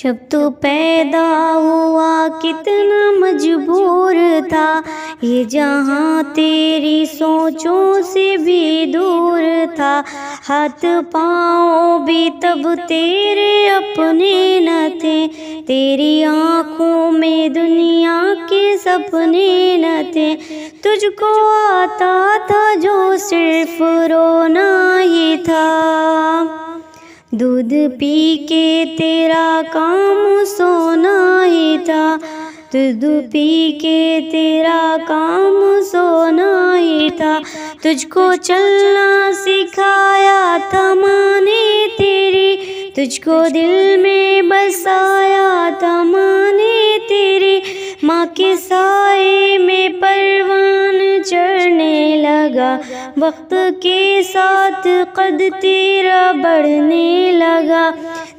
جب تو پیدا ہوا کتنا مجبور تھا، یہ جہاں تیری سوچوں سے بھی دور تھا، ہاتھ پاؤں بھی تب تیرے اپنے نہ تھے، تیری آنکھوں میں دنیا کے سپنے نہ تھے، تجھ کو آتا تھا جو صرف رونا ہی تھا، دودھ پی کے تیرا کام سونا ہی تھا، دودھ پی کے تیرا کام سونا ہی تھا، تجھ کو چلنا سکھایا تھا ماں نے تیری، تجھ کو دل میں بسایا تھا ماں نے تیری، ماں کے سائے میں پروان چڑھنے لگا، وقت کے ساتھ قد تیرا بڑھنے لگا،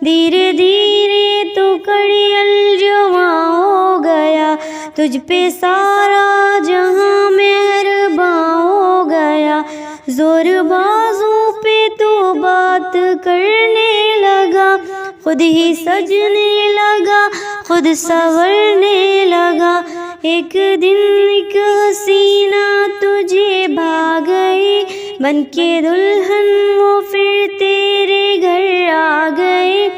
دھیرے دھیرے تو کڑی الجواں ہو گیا، تجھ پہ سارا جہاں مہرباں ہو گیا، زور بازوں پہ تو بات کرنے لگا، خود ہی سجنے لگا، خود سنورنے لگا، ایک دن ایک حسینہ تجھے بھا گئی، بن کے دلہن وہ پھر تیرے گھر آ گئی،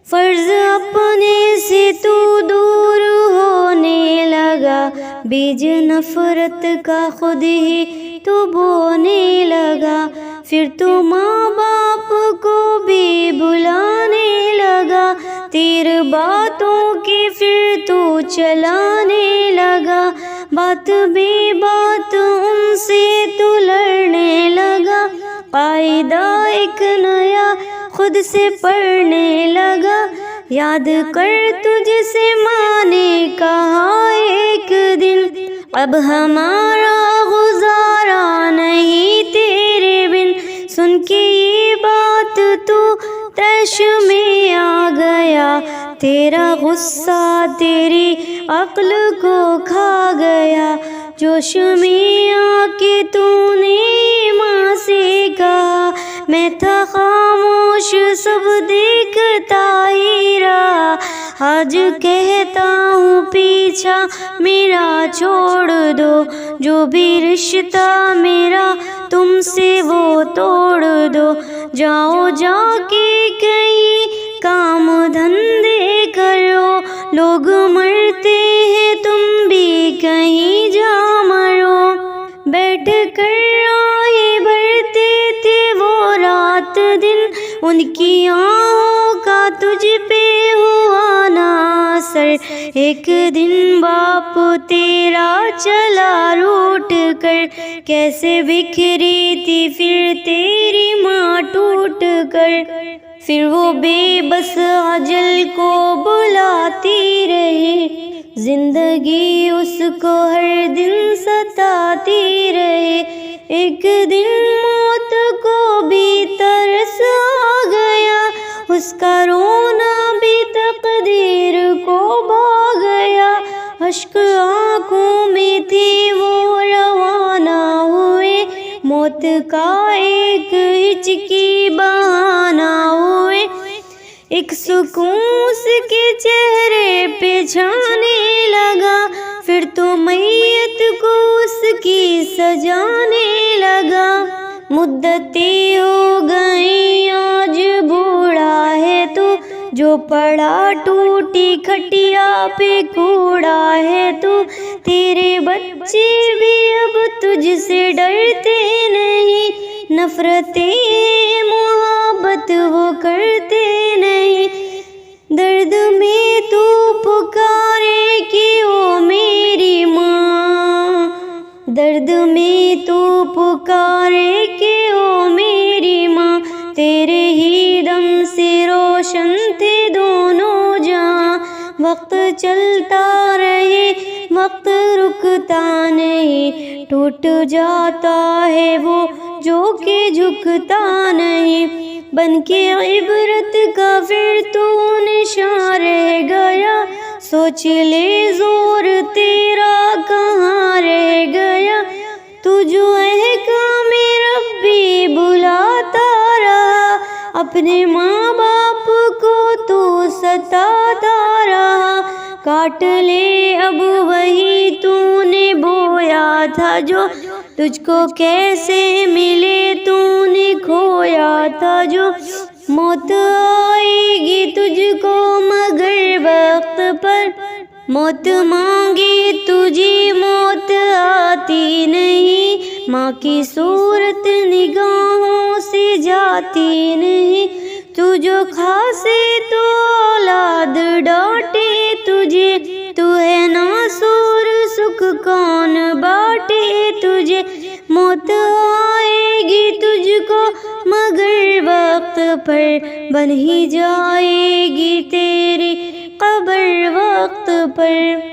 فرض اپنے سے تو دور ہونے لگا، بیج نفرت کا خود ہی تو بونے لگا، پھر تو ماں باپ کو بھی بلانے لگا، تیر باتوں کے پھر تو چلانے لگا، بات بے بات ان سے تو لڑنے لگا، قاعدہ ایک نیا خود سے پڑھنے لگا، یاد کر تجھ سے ماں نے کہا ایک دن، اب ہمارا گزارا نہیں تیرے بن، سن کے یہ بات تو تیش میں آ گیا، تیرا غصہ تیری عقل کو کھا گیا، جوش میں آ کے تو نے ماں سے کہا، میں تھا خاموش سب دیکھتا ہی رہا، آج کہتا ہوں پیچھا میرا چھوڑ دو، جو بھی رشتہ میرا تم سے وہ توڑ دو، جاؤ جا کے کہیں کام دھندے کرو، لوگ مرتے ہیں تم بھی کہیں جا مرو، بیٹھ کر آئے بھرتے تھے وہ رات دن، ان کی آنکھوں کا تجھ پہ ہوا نہ اثر، ایک دن باپ تیرا چلا روٹ کر، کیسے بکھری تھی پھر تیری ماں ٹوٹ کر، پھر وہ بے بس اجل کو بلاتی رہی، زندگی اس کو ہر دن ستاتی رہی، ایک دن موت کو بھی ترس آ گیا، اس کا رونا بھی تقدیر کو بھا گیا، اشک آنکھوں میں تھی وہ روانہ ہوئے، موت کا ایک ہچکی بہانہ ہوئے، ایک سکون اس کے چہرے پہ چھانے لگا، پھر تو میت کو اس کی سجانے لگا، مدتیں ہو گئیں آج بوڑھا ہے تو، جو پڑا ٹوٹی کھٹیا پہ کوڑا ہے تو، تیرے بچے بھی اب تجھ سے ڈرتے نہیں، نفرتیں محبت وہ کرتے نہیں، درد میں تو پکارے کہ او میری ماں، درد میں تو پکارے کہ او میری ماں، تیرے ہی دم سے روشن تھے دونوں جہاں، وقت چلتا رہے وقت رکتا نہیں، ٹوٹ جاتا ہے وہ جو کہ جھکتا نہیں، بن کے عبرت کا پھر تو نشان رہ گیا، سوچ لے زور تیرا کہاں رہ گیا، تو جو احکام ربی بلاتا رہا، اپنے ماں باپ کو تو ستاتا رہا. کاٹ لے اب وہی تو نے بویا تھا جو تجھ کو کیسے ملے تو نے کھویا تھا جو. موت آئے گی تجھ کو مگر وقت پر, موت مانگے تجھے موت آتی نہیں. ماں کی صورت نگاہوں سے جاتی نہیں. تو جو کھاسے تو اولاد ڈانٹے تجھے, تو ہے ناسور سکھ کون بانٹے تجھے. موت آئے گی تجھ کو مگر وقت پر, بن ہی جائے گی تیری قبر وقت پر.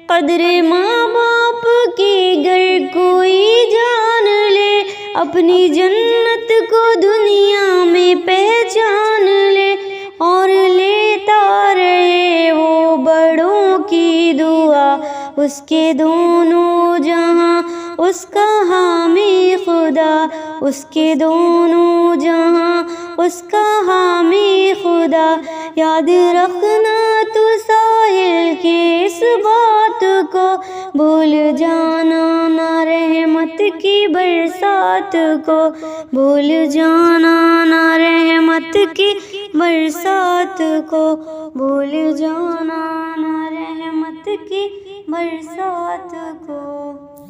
قدر ماں باپ کی گر کوئی جان لے, اپنی جنت کو دنیا میں پہچان لے. اور لیتا رہے وہ بڑوں کی دعا, اس کے دونوں جہاں اس کا حامی خدا, اس کے دونوں جہاں اس کا حامی خدا. یاد رکھنا تو ساحل کے اس بات کو, بھول جانا نہ رحمت کی برسات کو, بھول جانا نہ رحمت کی برسات کو, بھول جانا نہ رحمت کی برسات کو.